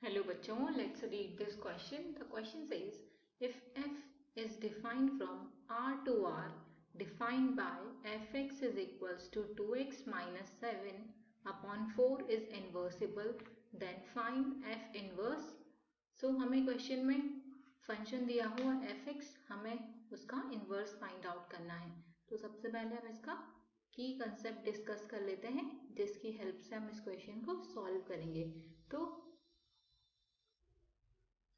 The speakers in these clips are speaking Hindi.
Hello बच्चों, let's read this question. The question says, if f is defined from R to R, defined by fx is equals to 2x minus 7 upon 4 is inversible, then find f inverse. So हमें क्वेश्चन में फंक्शन दिया हुआ fx, हमें उसका इन्वर्स फाइंड आउट करना है. तो सबसे पहले हम इसका की कंसेप्ट डिस्कस कर लेते हैं, जिसकी हेल्प से हम इस क्वेश्चन को सॉल्व करेंगे. तो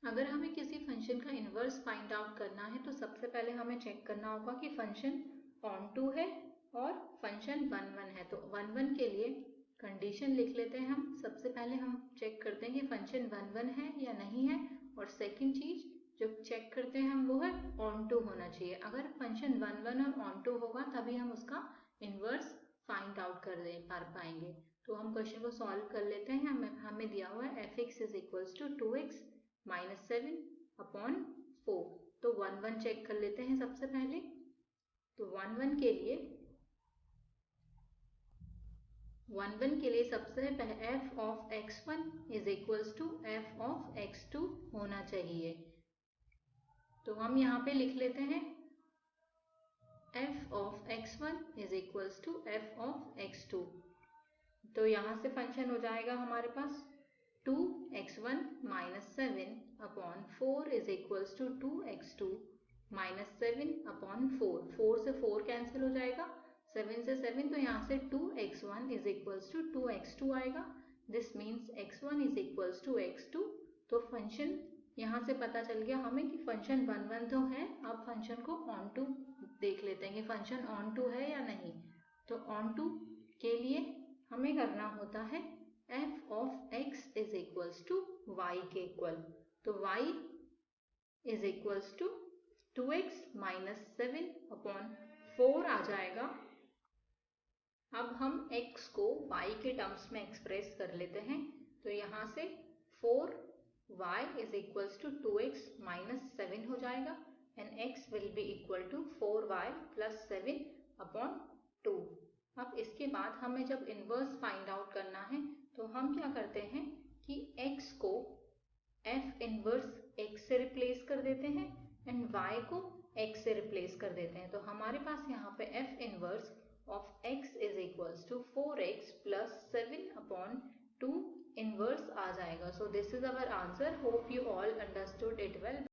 अगर हमें किसी फंक्शन का इन्वर्स फाइंड आउट करना है तो सबसे पहले हमें चेक करना होगा कि फंक्शन ऑन टू है और फंक्शन 1 1 है. तो 1 1 के लिए कंडीशन लिख लेते हैं हम. सबसे पहले हम चेक करते हैं कि फंक्शन 1 1 है या नहीं है, और सेकंड चीज जो चेक करते हैं हम वो है ऑन टू होना चाहिए. अगर फंक्शन 1 1 और ऑन टू होगा तभी हम उसका इन्वर्स फाइंड आउट कर पाएंगे. तो हम क्वेश्चन को सॉल्व कर लेते हैं. हमें दिया हुआ है fx is equals to 2x minus 7 upon 4. तो 1 1 चेक कर लेते हैं सबसे पहले. तो 1 1 के लिए सबसे पहले f of x1 is equals to f of x2 होना चाहिए. तो हम यहाँ पे लिख लेते हैं f of x1 is equals to f of x2. तो यहाँ से फंक्शन हो जाएगा हमारे पास 2x1 minus 7 upon 4 is equals to 2x2 minus 7 upon 4. 4 से 4 कैंसिल हो जाएगा, 7 से 7, तो यहाँ से 2x1 is equals to 2x2 आएगा. This means x1 is equals to x2. तो फंक्शन यहाँ से पता चल गया हमें कि फंक्शन 1 1 तो है. अब फंक्शन को ऑन टू देख लेते हैं कि फंक्शन ऑन टू है या नहीं. तो ऑन टू के लिए हमें करना होता है f of x is equals to y के इक्वल. तो y is equals to 2x minus 7 upon 4 आ जाएगा. अब हम x को y के टर्म्स में एक्सप्रेस कर लेते हैं. तो यहाँ से 4y is equals to 2x minus 7 हो जाएगा, and x will be equal to 4y plus 7 upon 2. अब इसके बाद हमें जब इन्वर्स फाइंड आउट करना है तो हम क्या करते हैं कि x को f इन्वर्स x से रिप्लेस कर देते हैं एंड y को x से रिप्लेस कर देते हैं. तो हमारे पास यहाँ पे f inverse of x is equals to 4x plus 7 upon 2 inverse आ जाएगा. So this is our answer. Hope you all understood it well.